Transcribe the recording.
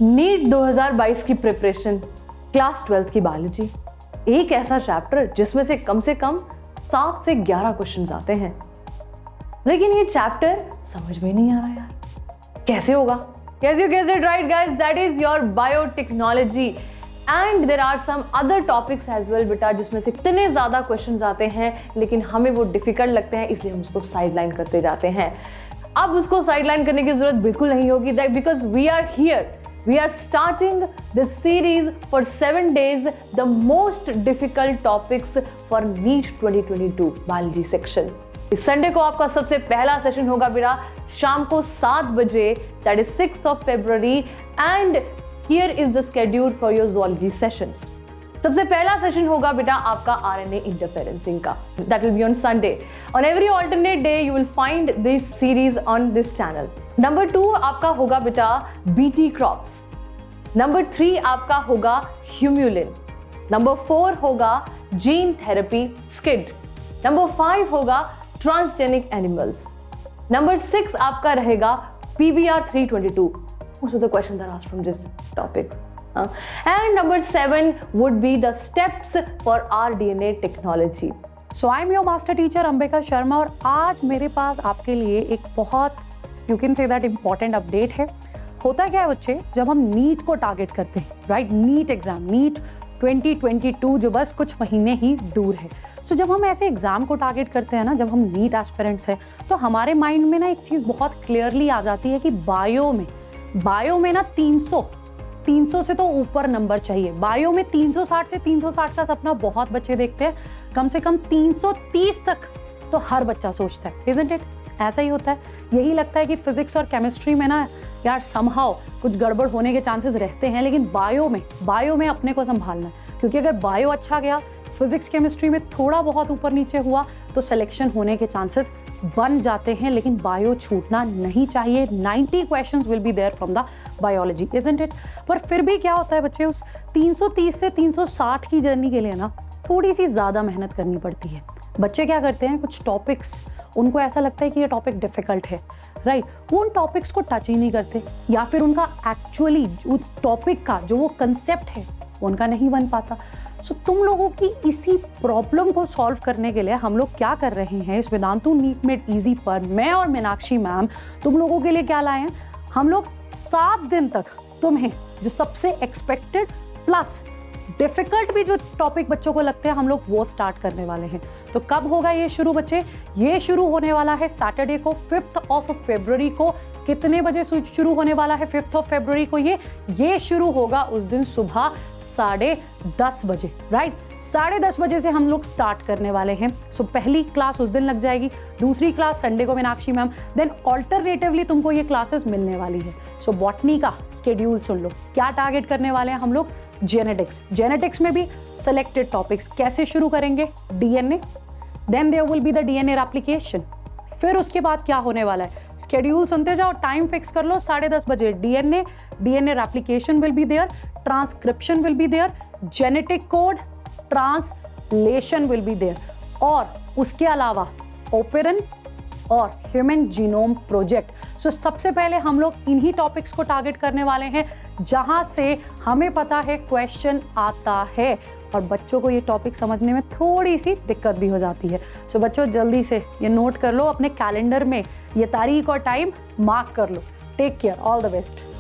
NEET 2022 की preparation, class 12th की biology, एक ऐसा चैप्टर जिसमें से कम 7 से 11 क्वेश्चंस आते हैं, लेकिन ये चैप्टर समझ में नहीं आ रहा यार, कैसे होगा? Yes, you guessed it right guys, that is your biotechnology and there are some other topics as well बेटा, जिसमें से इतने ज़्यादा क्वेश्चंस आते हैं लेकिन हमें वो डिफिकल्ट लगते हैं, इसलिए हम उसको साइडलाइन करते जाते हैं। अब उसको साइडलाइन करने की जरूरत बिल्कुल नहीं होगी, because we are here, we are starting this series for 7 days, the most difficult topics for NEET 2022 biology section। इस संडे को आपका सबसे पहला सेशन होगा बेटा शाम को 7 बजे, that is 6th of February, and here is the schedule for your zoology sessions। सबसे पहला सेशन होगा बेटा आपका RNA interferencing का, that will be on Sunday। On every alternate day you will find this series on this channel। Number 2 आपका होगा बेटा BT crops। Number 3 आपका होगा Humulin। Number 4 होगा gene therapy skid। Number 5 होगा transgenic animals। Number 6 आपका रहेगा PBR 322। Most of the questions are asked from this topic। And number 7 would be the steps for rDNA technology। So I am your master teacher Ambika Sharma और आज मेरे पास आपके लिए एक बहुत you can say that important update है। होता क्या है बच्चे, जब हम नीट को टारगेट करते हैं, राइट, नीट एग्जाम, नीट 2022 जो बस कुछ महीने ही दूर है। सो जब हम ऐसे एग्जाम को टारगेट करते हैं ना, जब हम नीट एस्पिरेंट्स हैं, तो हमारे माइंड में ना एक चीज़ बहुत क्लियरली आ जाती है कि बायो में ना 300 से तो ऊपर नंबर चाहिए। बायो में 360 से 360 का सपना बहुत बच्चे देखते हैं, कम से कम 330 तक तो हर बच्चा सोचता है, इज़न्ट इट? ऐसा ही होता है। यही लगता है कि फिजिक्स और केमिस्ट्री में ना यार समहाउ कुछ गड़बड़ होने के चांसेस रहते हैं, लेकिन बायो में अपने को संभालना है, क्योंकि अगर बायो अच्छा गया, फिजिक्स केमिस्ट्री में थोड़ा बहुत ऊपर नीचे हुआ तो सिलेक्शन होने के चांसेस बन जाते हैं, लेकिन बायो छूटना नहीं चाहिए। 90 questions will be there from the biology, isn't it? पर फिर भी क्या होता है बच्चे, उस 330 से 360 की जर्नी के लिए ना थोड़ी सी ज़्यादा मेहनत करनी पड़ती है। बच्चे क्या करते हैं, कुछ टॉपिक्स उनको ऐसा लगता है कि ये टॉपिक डिफ़िकल्ट है, राइट, वो उन टॉपिक्स को टच ही नहीं करते, या फिर उनका एक्चुअली उस टॉपिक का जो वो कंसेप्ट है वो उनका नहीं बन पाता। सो तुम लोगों की इसी प्रॉब्लम को सॉल्व करने के लिए हम लोग क्या कर रहे हैं, इस वेदांतु नीट मेड ईजी पर मैं और मीनाक्षी मैम तुम लोगों के लिए क्या लाए हैं, हम लोग 7 दिन तक तुम्हें जो सबसे एक्सपेक्टेड प्लस डिफ़िकल्ट भी जो टॉपिक बच्चों को लगते हैं, हम लोग वो स्टार्ट करने वाले हैं। तो कब होगा ये शुरू बच्चे? ये शुरू होने वाला है सैटरडे को 5th of February को। कितने बजे शुरू होने वाला है 5th of February को? ये शुरू होगा उस दिन सुबह 10:30 बजे, राइट, 10:30 बजे से हम लोग स्टार्ट करने वाले हैं। सो पहली क्लास उस दिन लग जाएगी, दूसरी क्लास संडे को मीनाक्षी मैम, देन ऑल्टरनेटिवली तुमको ये क्लासेस मिलने वाली है। सो बॉटनी का स्केड्यूल सुन लो, क्या टारगेट करने वाले हैं हम लोग? जेनेटिक्स में भी सेलेक्टेड टॉपिक्स। कैसे शुरू करेंगे? DNA, then there will be the DNA application. फिर उसके बाद क्या होने वाला है, स्केड्यूल सुनते जाओ, टाइम फिक्स कर लो, 10:30 बजे DNA application will be there, transcription will be there, genetic code, translation will be there, और उसके अलावा ओपेरन और ह्यूमन जीनोम प्रोजेक्ट। सो सबसे पहले हम लोग इन्हीं टॉपिक्स को टारगेट करने वाले हैं जहां से हमें पता है क्वेश्चन आता है, और बच्चों को ये टॉपिक समझने में थोड़ी सी दिक्कत भी हो जाती है। सो बच्चों जल्दी से ये नोट कर लो, अपने कैलेंडर में ये तारीख और टाइम मार्क कर लो। Take care, all the best.